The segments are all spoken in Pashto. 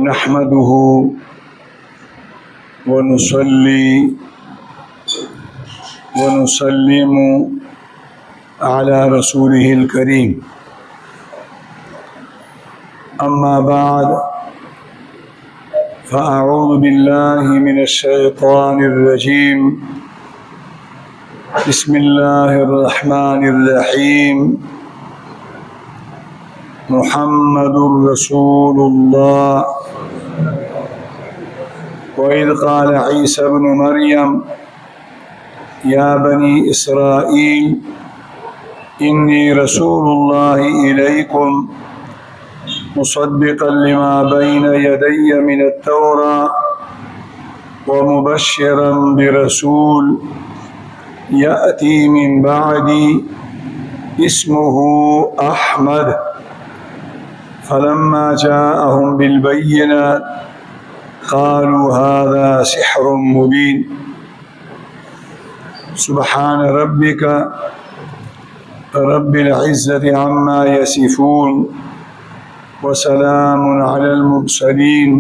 نحمده ونصلي ونسلم على رسوله الكريم. أما بعد، فأعوذ بالله من الشيطان الرجيم. بسم الله الرحمن الرحيم. محمد رسول الله. وإذ قال عيسى ابن مريم يا بني إسرائيل إني رسول الله إليكم مصدقا لما بين يدي من التوراة ومبشرا برسول يأتي من بعدي اسمه أحمد. فلما جاءهم بالبينات قالوا هذا سحر مبين. سبحان ربك رب العزة عما يصفون وسلام على المرسلين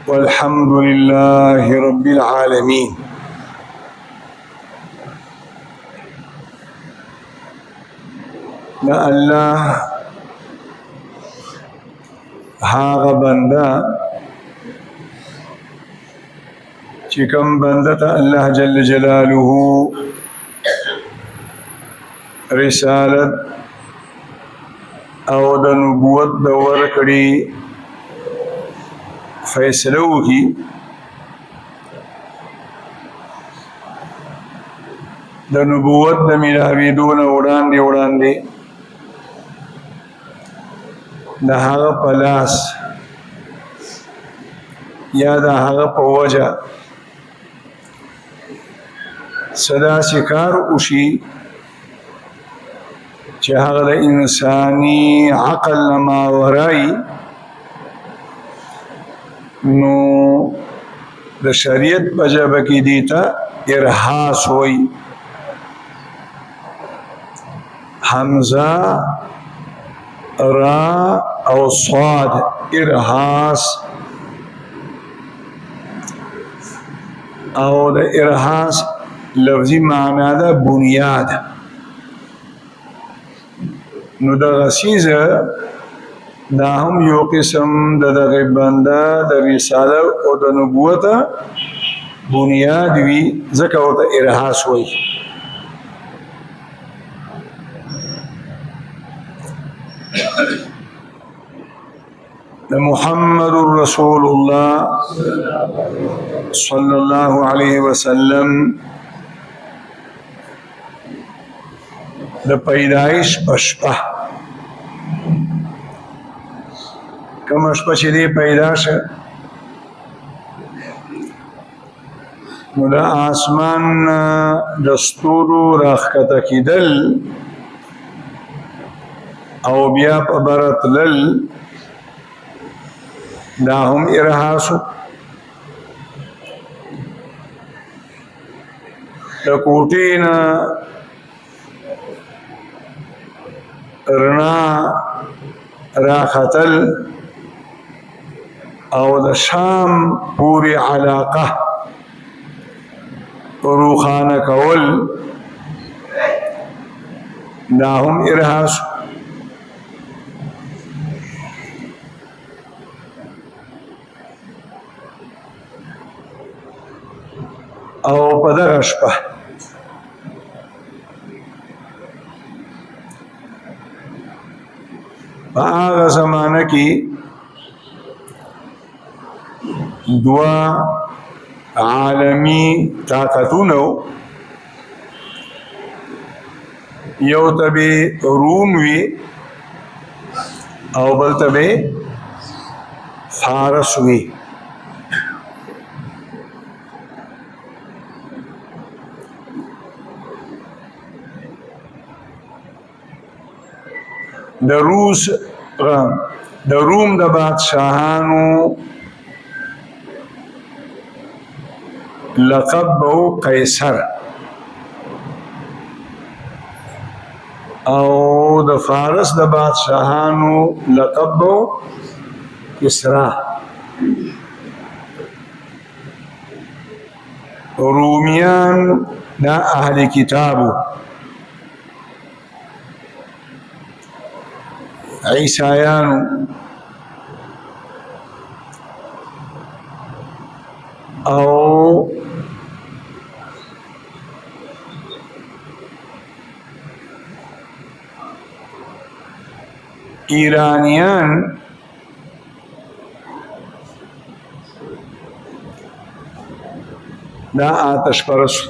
والحمد لله رب العالمين. لا الله هاغ بندا چکم بندتا اللہ جل جلالہ رسالت او د نبوت د ورکړي فیصله وکړي د نبوت د ملاوېدو نه وړاندې د هغه په لاس یا د هغه په وجه صدا شکار وشي چې هغه د انساني عقل نه ماورای نو د شریعت په ژبه کې دي ته ارهاس وایي. حمزه را او صاد ارهاس، او د ارهاس لفظی معنا ده بنیاد. نو دغه څیزه دا هم یو قسم د دغه بنده د رساله او د نبوت بنیاد وي، ځکه ورته ارهاس وایي. محمد رسول الله صلی الله علیه وسلم د پیدایش پشپه کوم شپه چې دی پیدا شه نو د آسمان د ستورو راښکته کېدل او بیا په بره تلل دا هم ارهاسو. د کوټې نه رڼا راختل او د شام پورې علاقه روښانه کول دا هم ارهاسو. او په دغه شپه په هغه زمانه کې دوه عالمي طاقتونه یو ته به روم وي او بل ته به فارس وي. د روم د بادشاهانو لقب به قیصر او د فارس د بادشاهانو لقب به کسرا. رومیان دا اهل کتابو، عیسایانو، او ایرانیان دا آتش پرست.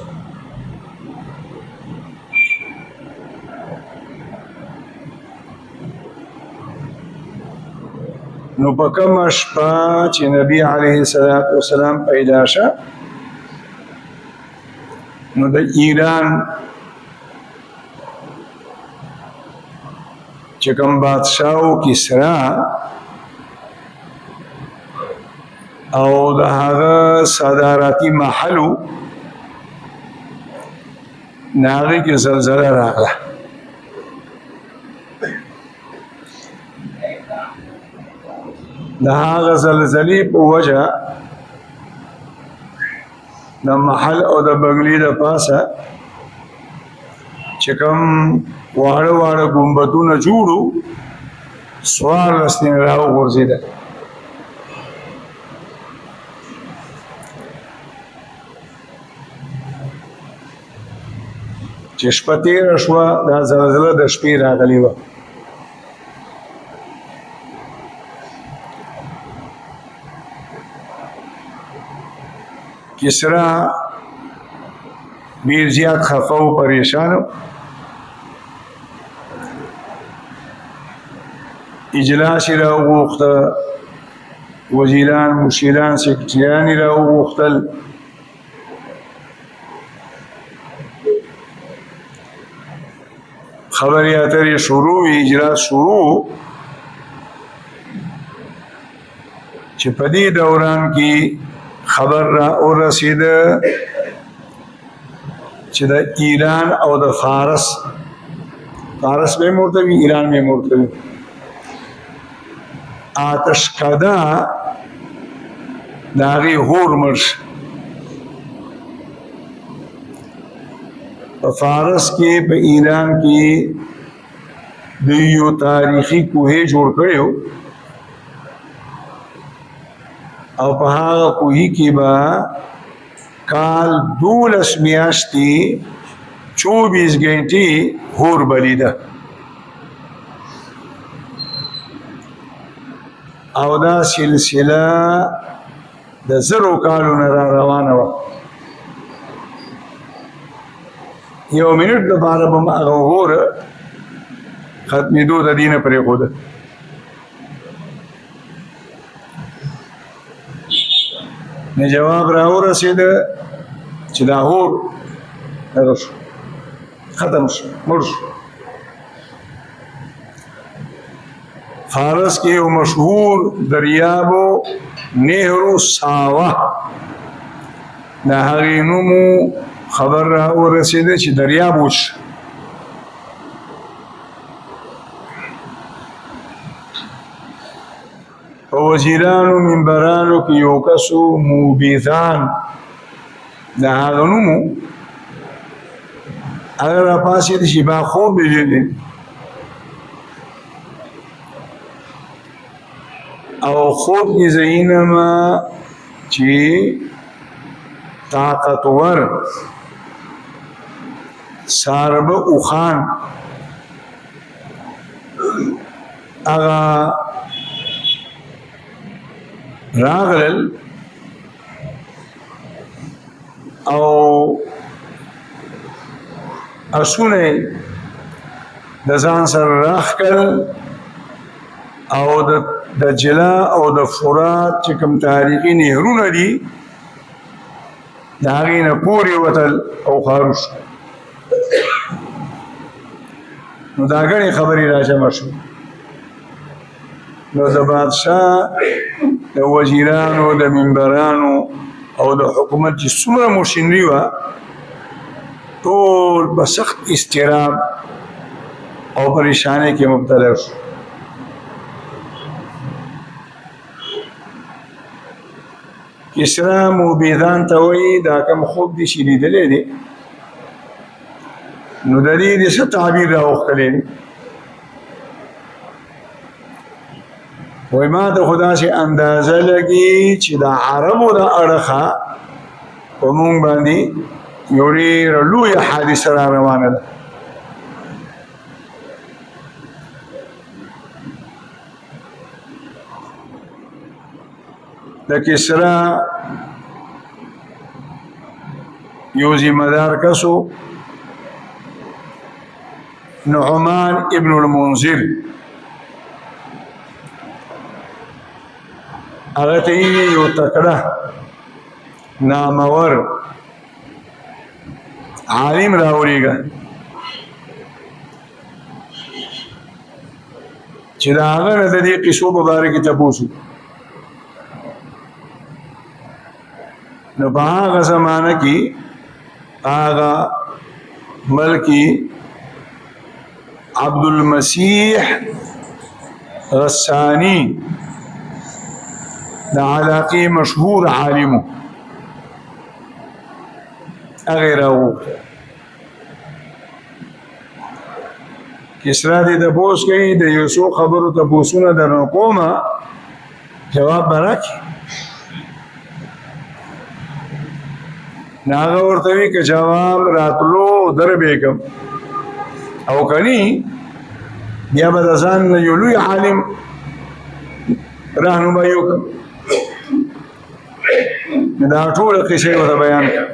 نو په کومه شپه چې نبی علیه الصلاة والسلام پیدا شه، نو د ایران چې کوم بادشاهو کسرا او د هغه صدارتي محلو ناغې کې زلزله راغله. د هغه زلزلې په وجه د محل او د بغلي د پاسه چې کوم واړه واړه ګمبدونه جوړو، 14 تنه راوغورځېدل. چې شپه تېره شوه، دا زلزله د شپې راغلې وه. کسرا ډېر زیات خفه و، پریشان و. اجلاس یې راوغوښته، وزیران، مشیران، سکرټریان یې راوغوښتل. خبرې اترې شروع وي، اجلاس شروع، چې په دې دوران کې خبر را ورسېده چې د ایران او د فارس به یې ورته وي، ایران به یې ورته وي، آتشکده د هغې هور مړ شه. په فارس کې، په ایران کې دوی یو تاریخي کوهی جوړ کړی و، او په هغه کوهي کې به کال 12 میاشتې 24 غنټې هور بلیده، او دا سلسله د 1000 کالونه را روانه وه. یو منټ دپاره به هغه اور ختمېدو د دې نه پرېښوده. نه جواب را ورسېده چې دا اور دغه شو، ختم شو، مړ شو. فارس کې یو مشهور دریاب و، نهرو ساوه، د هغې نوم خبر را ورسېده چې دریاب وچ. په وزیرانو منبرانو کې یو کس و، موبیزان د هغه نوم و. هغه راپاڅېد چې ما خوب لیدلی، او خوب کې زه وینم چې طاقتور ساربه اوخان هغه راغلل او اسونه د ځان سره راخکل، او د جلا او د فرات چې کوم تاریخي نهرونه دي د هغې نه پورې وتل او خارو شو. نو دا ګڼې خبرې راجمع شو. نو د بادشاه د وزیرانو، د منبرانو او د حکومت چې څومره مشینري وه، ټول په سخت اضطراب او پریشانۍ کې مبتلا شو. کسرا موبیدان ته وایي دا کوم خوب دي چې لیدلی دی نو د دې د څه تعبیر راوښتلی دی وایي ما ته خو داسې اندازه لګي چې د عربو د اړخه په مونږ باندې یو ډېره لویه حادثه را روانه ده د کسرا یو ذمہدار کسو نعمان ابن المنذر هغه ته یو تکړه نامور عالم راوړيږي چې دا هغه د دې قصو مبارک ته پوښتنه نو په هغه زمانه کې هغه ملکی عبد المسیح غسانی د علاقې مشهور عالمو هغه راوغوښته کسرا دې تپوس کوي د یو څو خبرو تپوسونه درنه کومه جواب به راکړي ناغه ورته وی که جواب راتلو در بیگم او کني بیا به ځان یو لوی عالم راهنمایي وکړي دا ټول قصې ورته بیان کړه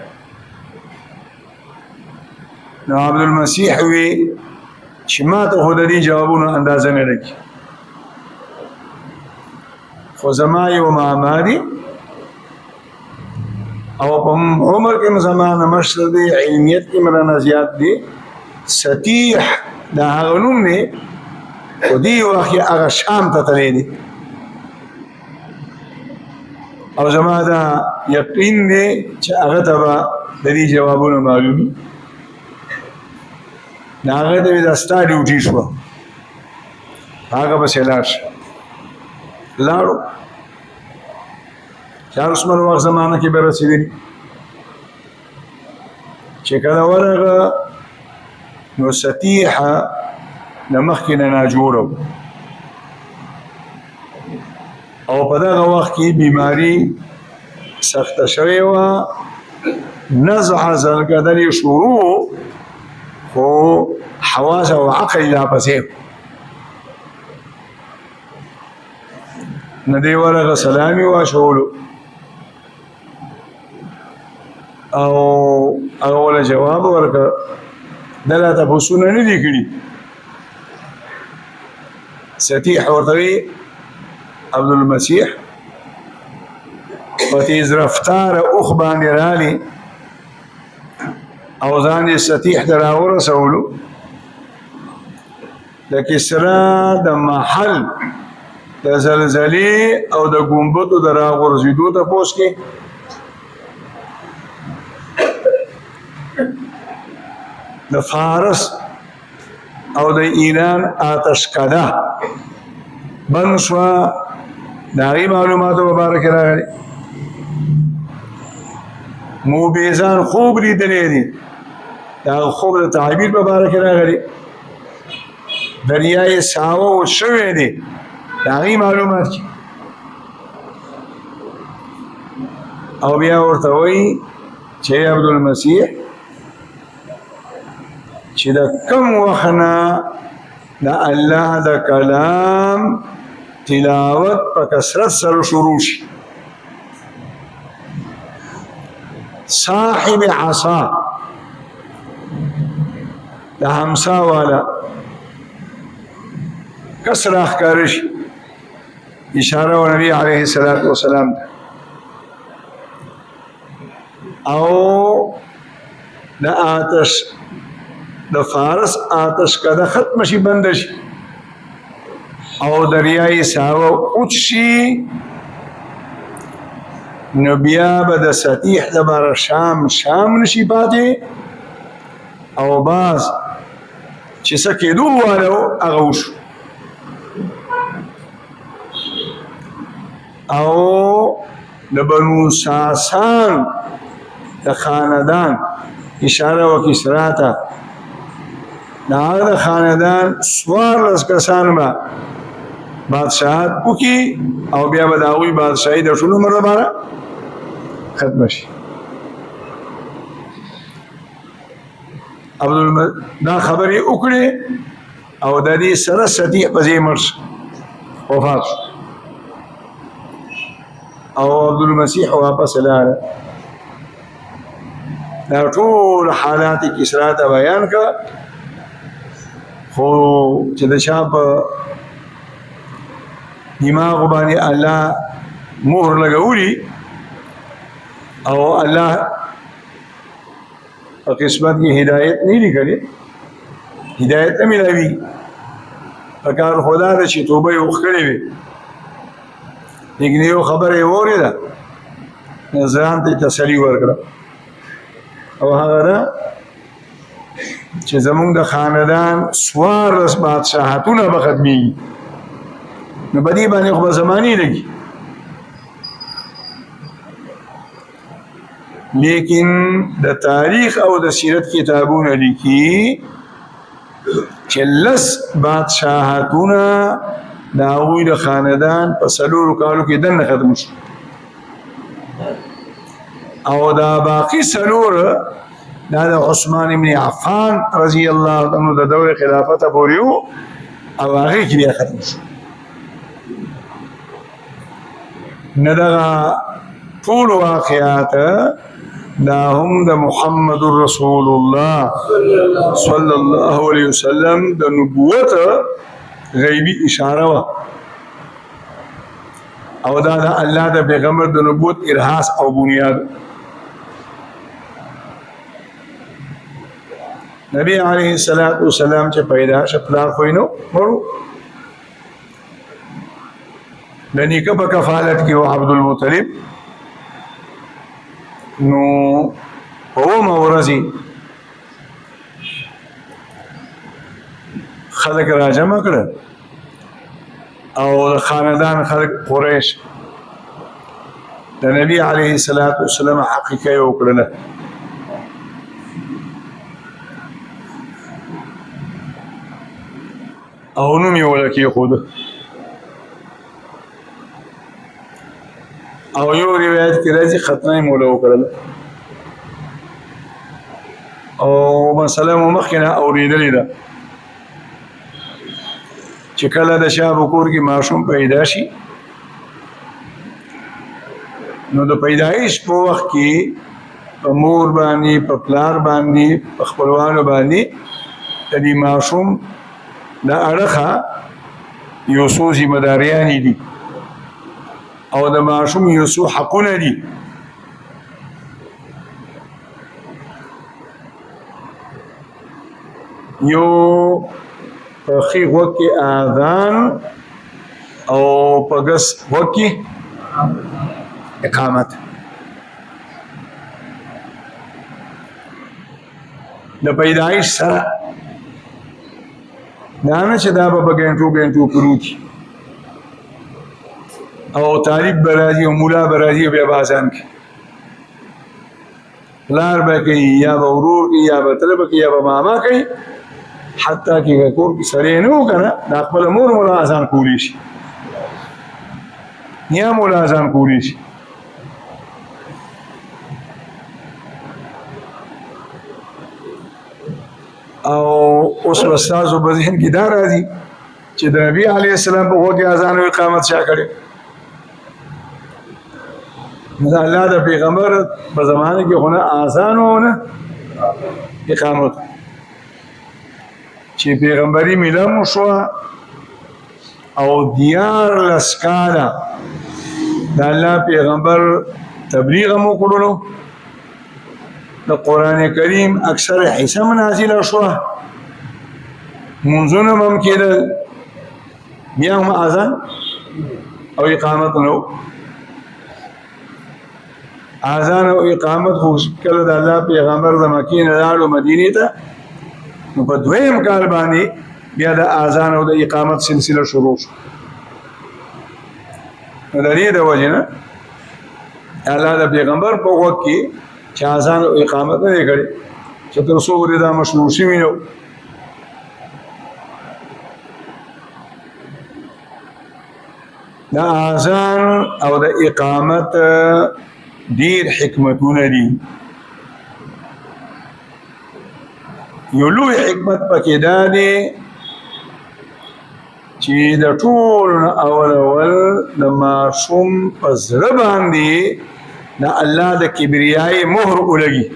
نو عبد المسیح وی چې ما ته خو د دې جوابونو اندازه نه لګي خو زما یو معما دي او په عمر کې زمانه مشر دی علمیت کې مرانه زیات دی سطیح دا هغه نوم دی خو دې وخت هغه شام ته تللی دی او زما دا یقین دی چې هغه ته به د دې جوابونه معلومي دا هغه ته دا ستا ډیوټي شوه هغه پسې لاړ شه لاړو چار عثمان وخت زمانه کې به رسېدلي چې کله ورغه نو سطیحه د مخکې نه ناجوړه او په دغه وخت کې بیماري سخته شوې وه نزع زرګدل شروع خو حواس او عقل لا پسې نه دی ورغه سلامي واچولو او هغه ولا جواب ورکړ دلته تاسو نه دي کړی سطیح ورته عبد المسیح وتیز رفتار اوخ باندې رالي او ځان یې سطیح دراورسولو د کسرا د محل د زلزلې او د ګمبدو د راغورځېدو تپوس کې د فارس او د ایران آتشکده بند شوه د هغې معلوماتو مبارکې راغلي موبیزان خوب لیدلی دي د هغه خوب د تعبیر مبارکې راغلي دریای ساوه و شوی دی د هغې معلومات کې او بیا ورته وایي چې عبدالمسیح چې د کم وخت نه د الله د کلام تلاوت په کثرت سره شروع شي صاحب عصا د همسا والا کسر اخکار شي اشاره و نبی علیه السلام او د آتش د فارس آتش کده ختم شي بند شي او دریای ساوه اوچ شي نو بیا به د سطیح لپاره شام نشي پاتې او باز چې څه کېدو واله هغه وشو او د بنو ساسان د خاندان اشاره وکړي کسرا ته د هغه د خاندان 14 کسان به بادشاهت وکړي او بیا به د هغوی بادشاهي د ټول عمر لپاره ختمه شي. دا خبرې وکړې او د دې سره صدیق په ځای مړ شو، وفات شو او عبدالمسیح واپس لاړه. دا ټول حالات کسرا ته بیان کړه، خو چې د چا په دماغ باندې الله مهر لګولي او الله په قسمت کې هدایت نه لیکلي، هدایت نه ملاوي پکار خدا ده چې توبه یې وکړې وي، لیکن یو خبره یې واورېده ځان ته تسلي ورکړه او هغه ده چې زمونږ د خاندان 14 بادشاهتونه به ختمېږي، نو په دې باندې خو به زمانې لګي. لیکن د تاریخ او د سیرت کتابونه لیکي چې 10 بادشاهتونه د هغوی د خاندان په 4 کالو کې دننه ختم شو او دا باقي 4 دا د عثمان بن عفان رضی الله عنه د دور خلافت پورې وو او هغه کې بیا ختم شو. نه دغه ټول واقعات دا هم د محمد رسول الله صلی الله علیه وسلم د نبوت غیبی اشاره وا او دا د الله د پیغمبر د نبوت ارهاس او بنیاد. نبی علیه السلام چې پیدا شپلار خوینو ورو د نیکه په کفالت کې و عبدالمطلب، نو اومه ورځې خلک راجمع کړل او د خاندان خلک قریش د نبی علیه السلام حقیقه یې وکړله. او نوم یې وله کېښوده او یو روایت کې راځي ختنه یې موله وکړله او مسله مو مخکې نه اورېدلې ده چې کله د شاه په کور کې ماشوم پیدا شي نو د پیدایش په وخت کې په مور باندې په پلار باندې په خپلوانو باندې د دې ماشوم د اړخه یو څو ذمهداریانې دي او د ماشوم یو څو حقونه دي. یو په ښي غوږ کې اذان او په ګس غوږ کې اقامت. د پیدایش سره دا نه چې دا به په ګنټو پروتي او طالب به راځي او مولا به راځي بیا به اذان کوي، پلار به کوي یا به ورور کوي یا به تره به کوي یا به ماما کوي، حتی کې کور کې سړی نه و که نه دا خپله مور مولا اذان کولی شي یا مولا اذان کولی شي. او اوس به ستاسو په ذهن کې دا راځي چې د نبي علیه السلام په غوږ کې اذان او اقامت چا کړی؟ د الله د پیغمبر په زمانه کې خو نه اذان و نه اقامت، چې پیغمبري میله مو شوه او 14 کاله د الله پیغمبر تبلیغ مو کړلو، د قرآن کریم اکثر حصه نازله شوه، منځونه هم کېدل، بیا هم اذان او اقامت نه و. اذان او اقامت خو کله د الله پیغمبر د مکې نه لاړو مدینې ته نو په 2م کال باندې بیا د اذان او د اقامت سلسله شروع شوه. نو د دې د وجې نه الله د پیغمبر په وخت کې چې اذان او اقامت نه کړي چې تر څو ورته دا مشروع شوی نو دا اذان او د اقامت ډیر حکمتونه دي یو لوی حکمت پکې دا دی چې د ټول اول د ماشوم په زړه باندې د الله د کبریای مهر ولګي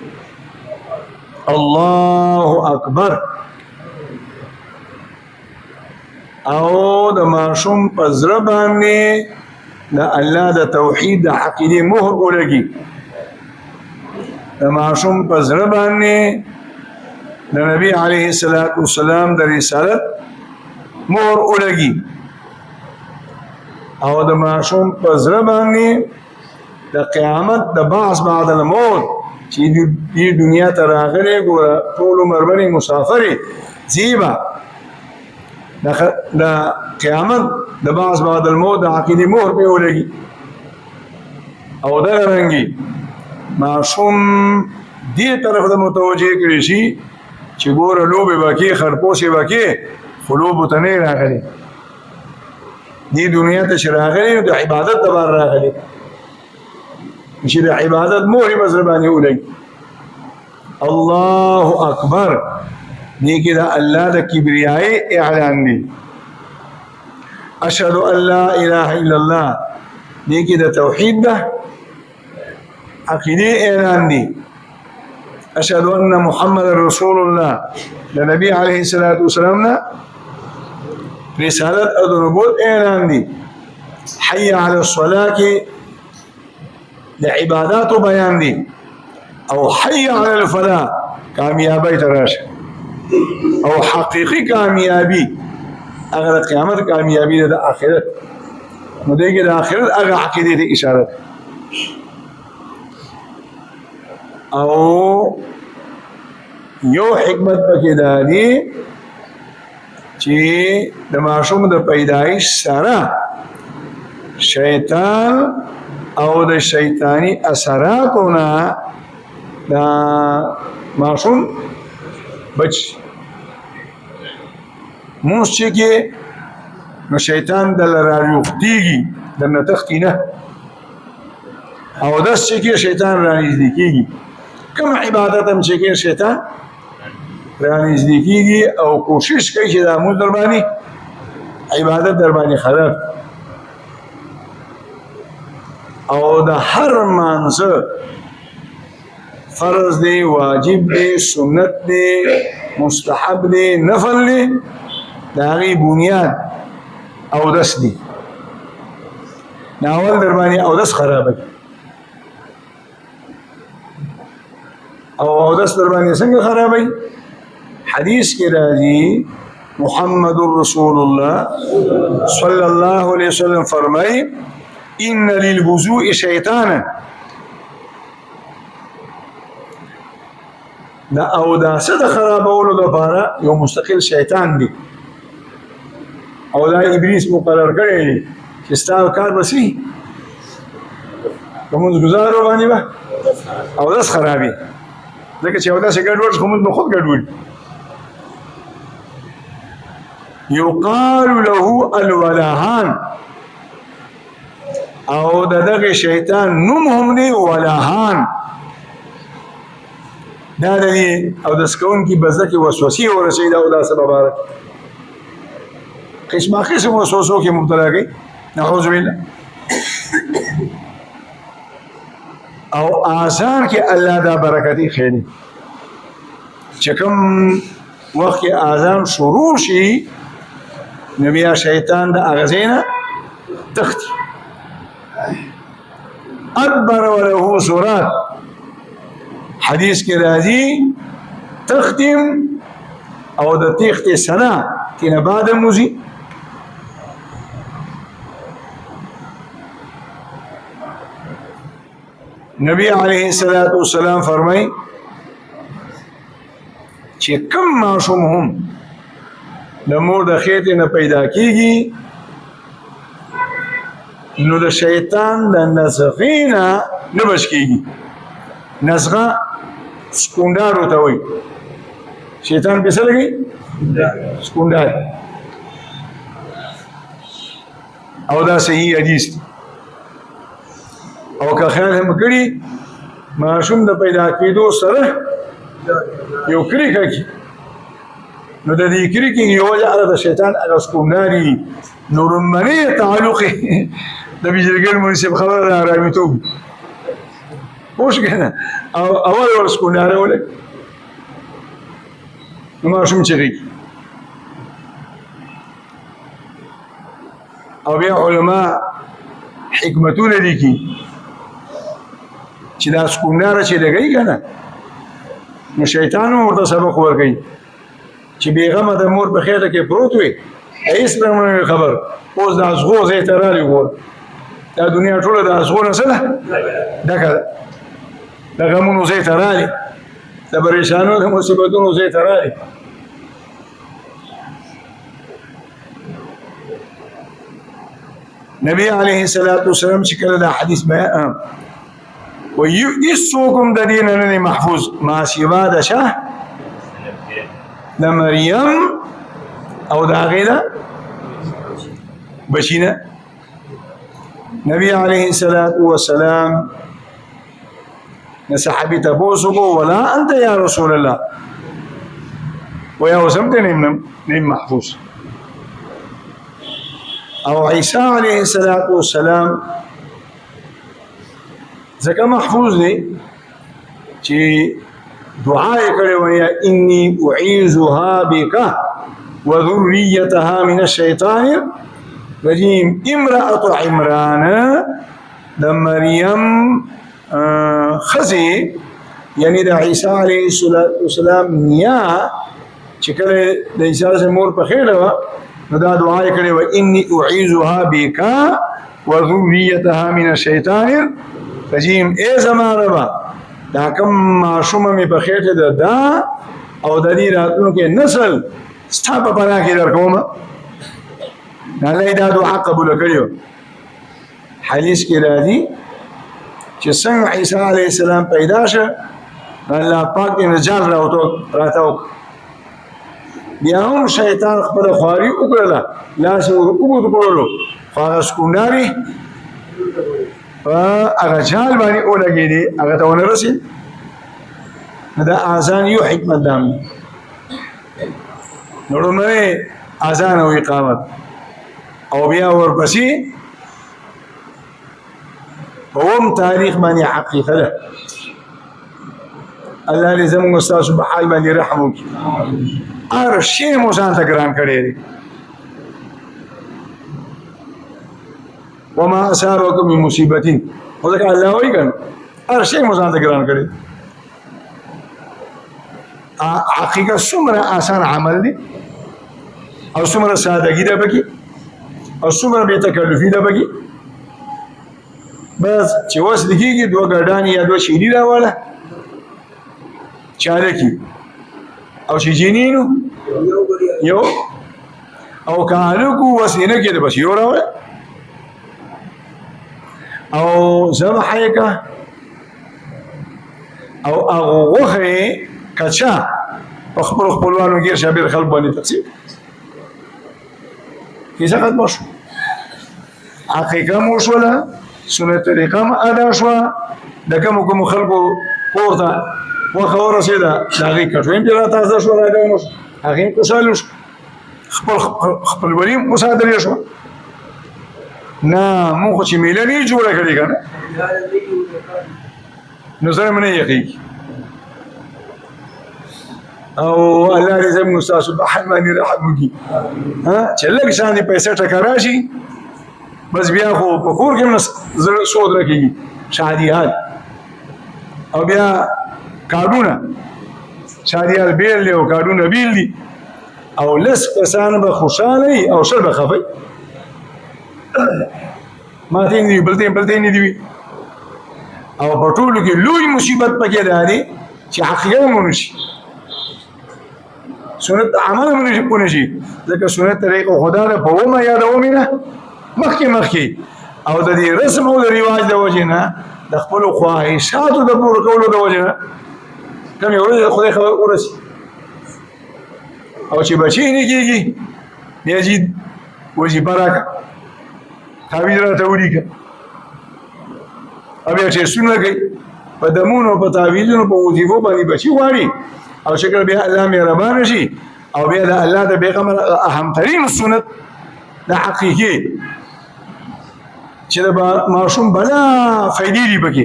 الله اکبر او د ماشوم په زړه باندې د الله د توحید د عقیدې مهر ولګي د ماشوم په زړه باندې د نبی علیه الصلاۃ والسلام د رسالت مهر ولګي او د ماشوم په زړه باندې د قیامت د بعث بعد الموت چې دې دنیا ته راغلي ګوره ټول عمر باندې مسافر زیبا د قیامت د بعث بعد الموت د عقیدې مهر په ولګي او دا رنګي ماشوم دې طرف ته متوجه کړي شي چې ګوره لوبه باقي خرپوسه باقي قلوب ته نه راغلي دې دنیا ته راغلي د عبادت د بار راغلي چې د عبادت مهر مزرباني ولګي الله اکبر دې کې د الله د کبریای اعلان دی اشهد ان لا اله الا الله دې کې د توحید ده عقیده اعلان دی اشهد ان محمد رسول الله د نبی علیه الصلاۃ والسلام نه رسالت او نبوت اعلان دی حي على الصلاه کې د عبادت بیان دی او حي على الفلاح کامیابی تراشه او حقیقی کامیابی اگر قیامت کامیابی ده د آخرت نو دغه د آخرت هغه عقیده ته اشاره او یو حکمت پکې ده دی چې د ماشوم د پیدایش سره شیطان او د شیطانی اثراتونه دا ماشوم بچ موږ چې نو شیطان د رايوختيږي د نتختینه او داس چې شیطان رانږدې کیږي کوم عبادت هم چې شیطان رانږدې کیږي او کوشش کوي چې د موږ در باندې عبادت در باندې خراب او د هر مانزه فرض دی واجب دی سنت دی مستحب دی نفل دی داغی بنیاد او دس دی ناول در باندې او دس خرابه او دس در باندې څنګه خرابه حدیث کې راځي محمد رسول الله صلی الله علیه وسلم فرمایي ان للوضوء شیطانا دا او دا څه د خرابولو لپاره یو مستقل شیطان دی او دا ابلیس مقرر کړی دی چې ستاسو کار بسي کومز گزارو باندې با او داس خرابي ځکه چې او داس ګډوډ کومز نو خود ګډوډ یقال له الولاهان او دغه شیطان نوم هم دی ولاهان دا دی او د سکون کی بزکه وسوسه ورسید او دا سبب قسمه قسم وسوسو کې مبتلا کی نعوذ بالله او آثار کې الله دا برکتی خېری چې کوم وخت کې اذان شروع شي نبی شیطان د اغزینا تختی ادبر وله سورات حدیث کې راځي تختم او د تخت سنا کینه بعد موزي نبی علیه الصلاۃ والسلام فرمای چې کم معصوم هم د مور د خېټې نه پیدا کیږي نو د شیطان د نزغې نه نه بچ کېږي. نزغه سکونډار ورته وایي، شیطان پې څه لګوي؟ سکونډار. او دا صحیح حدیث دی. او که خیال هم کړي ماشوم د پیدا کېدو سره یو کریکه کې، نو د دې کریکې یو وجه د شیطان هغه سکونډاري نو لومړنی تعلق د بجلګر منصب خبره د آرامیتوب پوه شو که نه؟ او اول ور سکونډاره ولګي نو ماشوم چغېږي. او بیا علما حکمتونه لیکي چې دا سکونډاره چې لګوي که نه نو شیطان هم ورته سبق ورکوي چې بېغمه د مور په خېټه کې پروت وي هېڅ نه مو خبر، اوس د ازغو ځای ته رالي ګوره دا دنیا ټوله د ازغو نه څه ده ډکه ده، د غمونو ځای ته رالي، د پریشانو د مصیبتونو ځای ته رالي. نبی علیه الصلاة والسلام چې کله دا حدیث بیان وایي هېڅوک هم د دې نه نه دی محفوظ ما سوا د چا د مریم او د هغې د بچي نه. نبی علیه الصلاة والسلام نه صحابي تپوس وکړو ولا انت یا رسول الله وایي اوس هم ته نه محفوظ. او عیسی علیه الصلاة والسلام ځکه محفوظ دی چې دعا یې کړې وه انی اعیذها بک وذریتها من الشیطان الرجیم. امرأة عمران د مریم ښځې یعنی د عیسی علیه السلام نیا چې کله د عیسی علیه مور په خېټه وه نو دا دعا یې کړې وه انی اعیذها بک وذریتها من الشیطان الرجیم. ای زما ربه دا کوم ماشومه مې په خېټه ده دا او د دې راتلونکي نسل ستا په پناه کې درکومه. الله یې دا دعا قبوله کړې وه. حدیث کې راځي چې څنګه عیسی علیه السلام پیدا شه الله پاک یې نجات راته وکړ. بیا هم شیطان خپله خواري وکړله، لاس یې ور اوږد کړلو خو هغه سکونډاري هغه جال باندې ولګېدې هغه ته ونه رسېد. نو د اذان یو حکمت دا هم نو لومړی اذان او اقامت او بیا ورپسې په اووم تاریخ باندې عقیقه ده. الله دې زموږ ستاسو په حال باندې رحم وکړي. هر شی مو ځان ته ګران کړی دی. وما اصابكم من مصیبة خو ځکه الله وایي که نه هر شی مو ځان ته ګران کړی. عقیقه څومره آسان عمل دی او څومره سادګي ده پکې او څومره بې تکلفي ده پکې. بس چې وس لکېږي دوه ګډانې یا دوه شیري راواله چالکي او چې جنینو یو او که هلکو وس یې نه کېده بس یو راوله او ذبح یې که او هغه غوښه یې کچا په خپلو خپلوانو ګیر شابیر خلک باندې تقسیم کیسه ختمه شو. عقیقه مو شوله، سنت طریقه هم ادا شوه، د کومو خلکو کور ته وخه ورسېده د هغې کټوۍ هم پرې راتازه شوه راګرمه شو هغې هم خوشحاله شو خپلولي هم مصادرې شوه. نه مونږ خو چې میله نه یې جوړه کړې که نه نو سره مې نه یقېږي. او الله دې زموږ ستاسو په حال باندې رحم وکړي چې لږ شانې پیسې ټکه راشي بس بیا خو په کور کې هم نه سود راکېږي شادیات او بیا کارډونه شادیات بیل دی او کارډونه بیل دي او لس کسان به خوشحاله وي او شل به خفه ماته نه دي بلته نه دي. او په ټولو کې لوی مصیبت پکې دا دی چې عقیقه مو نشي سنت عمل مو نشي ځکه سنت طریقه خدا ده په اومه یادومې نه مخکې او د دې رسم او د رواج د وجه نه د خپل خواهشاتو د پوره کولو د وجه نه کوم یو ورځ خدای خبر ورسي او چې بچی نه کېږي بیا چې وظیفه راکړه تعویض راته ولیکه او بیا ټسټونه کوي په دمونو په تعویضونو په وظیفو باندې بچي غواړي او شکل بیا الله مهربانه شي او بیا د الله د پیغمبر اهمترین سنت د حقیقي چې د معصوم بلا فائدې دي پکې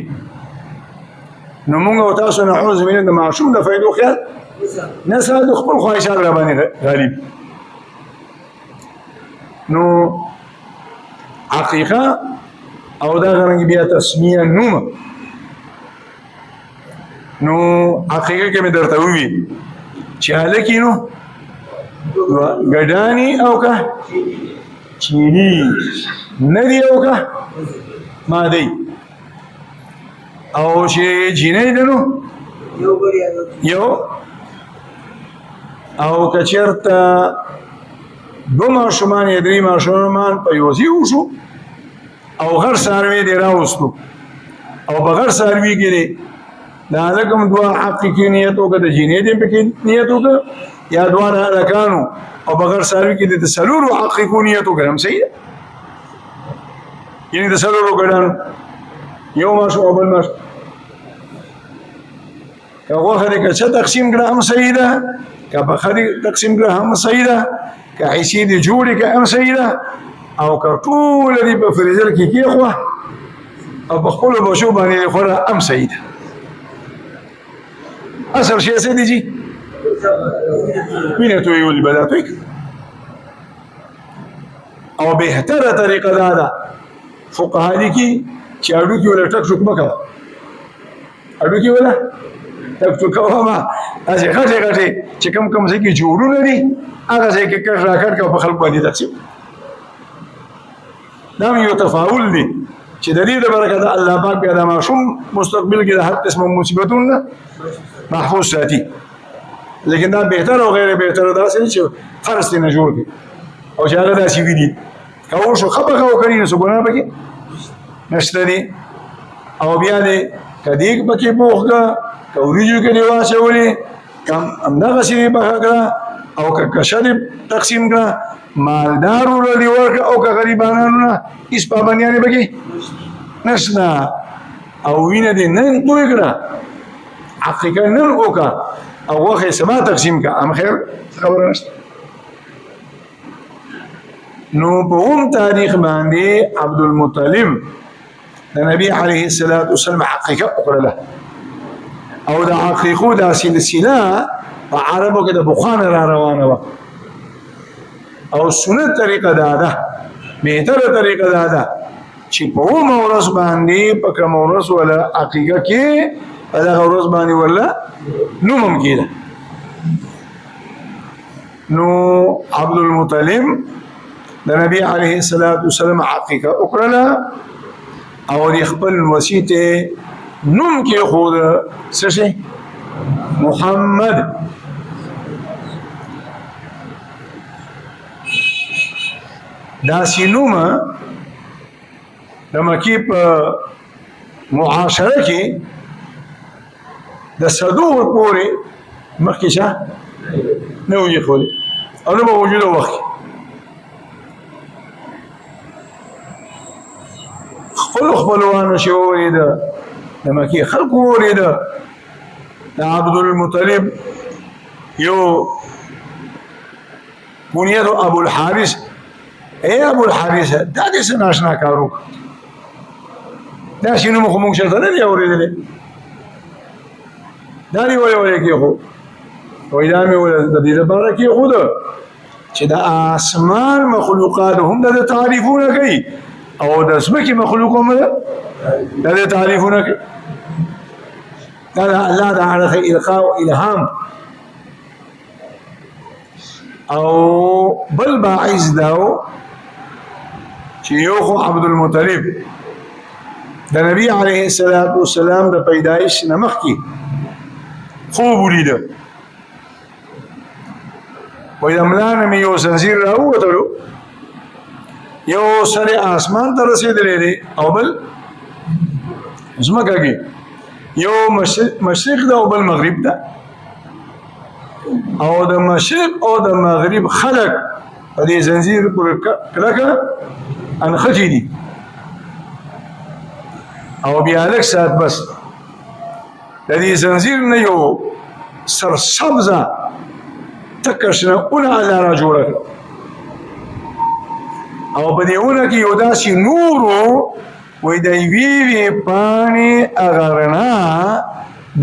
نو موږ او تاسو نه عوض من د معصوم د فائدو خیال نه ساده خپل خواهشات را باندې غالب نو حقیقه او دا غرنګ بیا تسمیه نوم نو حقیقه کې مې درته وویل چې هلکې نو ګډاني او که چینی نه دي او که مادی او چې جینۍ ده نو یو او که چېرته دو ماشومان یا درې ماشومان په یو ځای وشو او غر څاروی دې راوستو او په غر څاروي کې دی د هلک هم دوه حقیقي نیت وکړه د جینۍ دې پکې نیت وکړه یا دواړه هلکانو او په غر څاروي کې د څلورو حقیقو نیت وکړه هم صحیح ده یعنې د څلورو ګډانو یو ماشوم او بل ماشوم که غوښه دې که څه تقسیم کړه هم صحیح ده که پخه دې تقسیم کړه هم صحیح ده که حصې دې جوړې کړه هم صحیح ده او که ټوله دې په فریزر کې کېښوه او په خپلو بچو باندې دې خوړه هم صحیح ده اصل شی څه دی جي وینه تویول به دا توی او بهتره طریقه دا ده فقها لیکي چې هډوکي ولا ټک ټوک مه کوه هډوکي ولا ټک ټوک کوه مه داسې غټې غټې چې کوم ځای کې جوړونه دي هغه ځای کې کټ راکټ کوه په خلکو باندې تقسیم دا هم یو تفاعل دی چې د دې د برکت الله پاک بیا د ماشوم مستقبل کې د هر قسم مصیبتونو محفوظ ساتي لیکن دا بهتر او غیر بهتر داسې چې فرض دې نه جوړ کړي او چې هغه داسې وي دي که اوس خپه کوه کړي نو څه ګناه پکې نشته دي او بیا دې که دیګ پکې پوخ کړه که وریجو کې دې واچولې که همدغسې دې پخه کړه او که کشه دې تقسیم کړه مالدارو له دې ورکړه او که غریبانانو نه هېڅ پابندیانې پکې نشته او وینه دې نن توی کړه حقیقت نن وکړه او غوښه یې سبا تقسیم کړه هم خیر خبره نشته نو په اوم تاریخ باندې عبدالمطلب د نبی علیه الصلاة والسلام عقیقه وکړله او د عقیقو دا سلسله په عربو کې د پخوانه را روانه وه او سنت طریقه دا ده بهتره طریقه دا ده چې په اومه ورځ باندې په کومه ورځ ولا عقیقه کې په دغه ورځ باندې ولا نوم هم کېده نو عبدالمطلب د نبی علیه الصلاة والسلام عقیقه وکړله او د خپل وصي ته نوم کېښوده څه شی محمد داسې نومه د مکې په معاشره کې د صدور پورې مخکې چا نه و ایښودی او نه به وجوده وخت خپلوانو چې وولیده د مکې خلکو وولیده د عبدالمطلب یو کونیت ابوالحارث ای ابوالحارث دا دې څه ناشنا کار وکړه داسې نوم خو موږ چېرته نه دی اورېدلی دا دې ولې کېښود وایي دا مې د دې لپاره کېښوده چې د آسمان مخلوقات هم د تعریفونه کوي او د ځمکې مخلوق هم د تعریفونه کوي دا د الله د عرض القا او الهام او بل باعث داو چې یو خو عبدالمطلب د نبی علیه الصلاة والسلام د پیدایش نه مخکې خوب ولیده وایي د ملا نه مې یو زنځیر راووتلو یو سر آسمان ته رسېدلی دی او بل ځمکه کې، یو مشرق ده او بل مغرب ده، او د مشرق او د مغرب خلق په دې زنځیر پورې کلکه انخټي دي، او بیا لږ ساعت بس د دې زنځیر نه یو سرسبزه تکه شنه اونه الله را جوړه کړه، او په دې اونه کې یو داسې نور و، وایي د یوې پاڼې هغه رڼا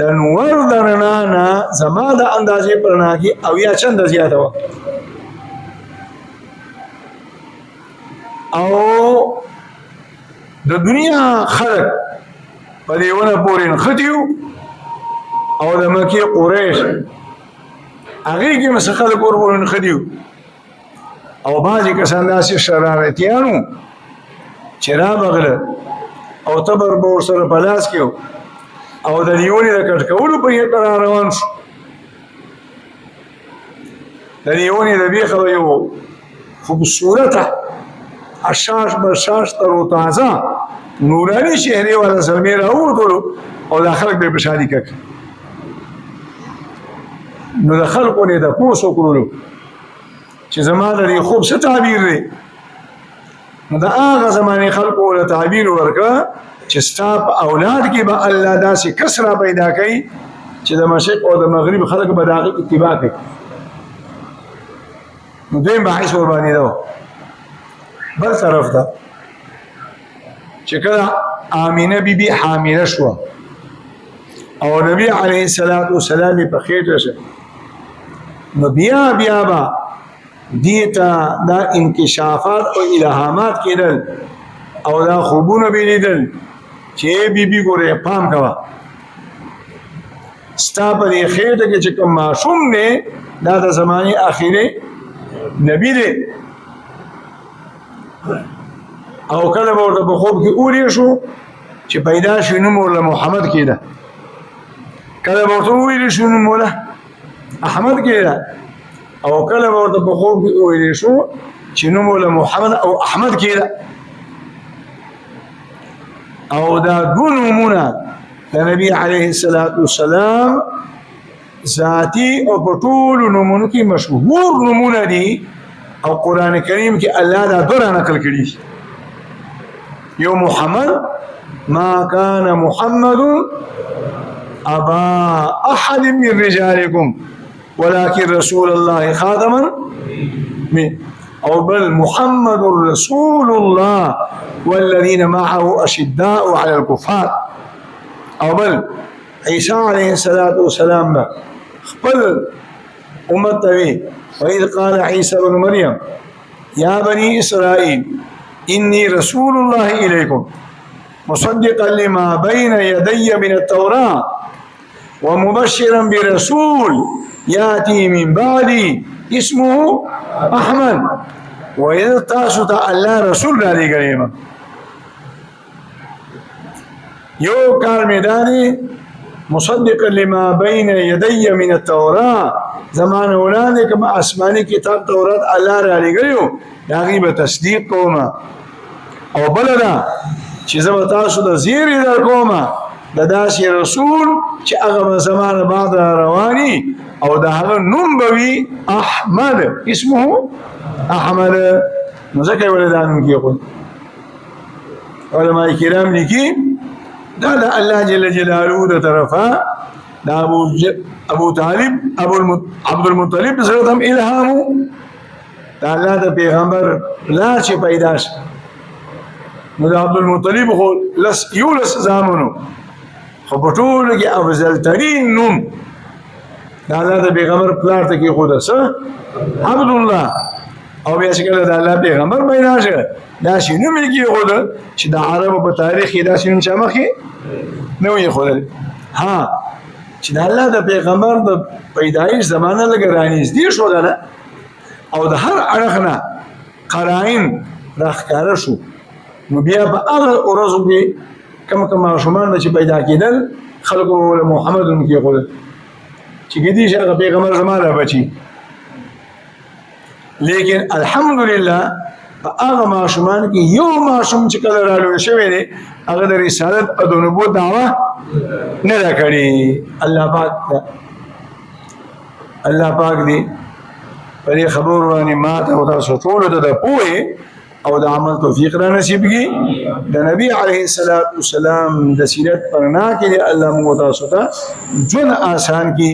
د نور د رڼا نه زما د اندازې په رڼا کې اویا چنده زیاته وه، او د دنیا خلق په دې ونه پورې نښتي وو، او د مکې قریش هغې کې مې څه خلک ورپورې نښتي وو، او بعضې کسان داسې شرارتیان وو چې رابغله او تبر به ورسره په لاس کې و، او د دې ونې د کټ کولو په یې را روان شو، د دې ونې د بیخه یو خوبصورته اشاش بشاش تر و تازه نورانی شهری والا سلمی راووتلو، او دا خلق به په شادي کک، نو د خلقو نه د پوس وکړلو چې زما د دې خوب څه تعبیر دی، نو د هغه زمانې خلقو له تعبیر ورکړه چې ستا په اولاد کې به الله داسې کس را پیدا کوي چې د مشرق او د مغرب خلق به د هغې اتباع کوي. نو دویم بحث ورباندې ده. بل طرف ته چې کله آمینه بیبي حامله شوه او نبی علیه السلام په خېټه شه، نو بیا به دیتا دا انکشافات او الهامات کېدل او دا خوبونه به لیدل چې بیبي ګوره پام کوه، ستا په دې خېټه کې چې کوم ماشوم دی دا د زمانې اخرې نبی دی، او کله به ورته په خوب کې اورې شو چې پیدا شي نوم ورله محمد کېده، کله به ورته وویلې شو نوم ورله احمد کېده، او کله به ورته په خوب کې وویلې شو چې نوم ورله محمد او احمد کېده. او دا دوه نومونه د نبي علیه السلام ذاتي او په ټولو نومونو کې مشهور نومونه دي، او قرآن کریم کې الله دا دوه نقل کړي. یو محمد، ما كان محمد ابا احد من رجالكم ولكن رسول الله خاتما او بل محمد رسول الله والذين معه اشداء على الكفار، او بل عيسى عليه السلام خپل امت ته وإذ قال عيسى بن مريم يا بني إسرائيل إني رسول الله إليكم مصدقا لما بين يدي من التوراة ومبشرا برسول يأتي من بعدي اسمه أحمد. وإذ تاسو الله رسول الله كريما يو كار ميداني مصدقا لما بين يدي من التوراة زمان اولاد کما آسمانی کتاب تورات الله را لګیو داغي به تصدیق کوما، او بلدا چې زما تاسو د زیری در کوما د داسې رسول چې هغه زمانه بعد رواني، او د هغه نوم بوي احمد، اسمه احمد. نو ځکه ولدان کې خو علماء کرام لیکي دا د الله جل جلاله د طرفه دا ابو طالب عبد المطلب سره هم الهامو دا الله د پیغمبر لا چې پیدا شي، نو د عبد المطلب خو یولس زامنو، خو په ټولو کې افضل ترین نوم دا الله د پیغمبر پلار ته کې خود څه عبد الله، او بیا چې کله د الله پیغمبر پیدا شه دا شي نوم یې کې خود چې د عربو په تاریخ کې دا شي نوم چې مخې نو یې خود ها چې د الله د پیغمبر د پیدایش زمانه لږ رانږدې شو ده، او د هر اړخ نه قرائن راښکاره شو، نو بیا په هغه ورځو کې کوم ماشومان چې پیدا کېدل خلکو له محمد نوم کېښودل چې کېدای شي هغه پیغمبر زما را بچي. لیکن الحمدلله هغه ماشومان کې یو ماشوم چې کله رالوی شوی دی هغه د رسالت او د نبوت دعوه نه ده کړې. الله پاک دی په دې خبرو باندې ماته او تاسو ټولو ته د پوهې او د عمل توفیق را نصیب کړي. د نبی علیه السلام د سیرت پرنا کې الله موږ تاسو ته ژوند آسان کړي.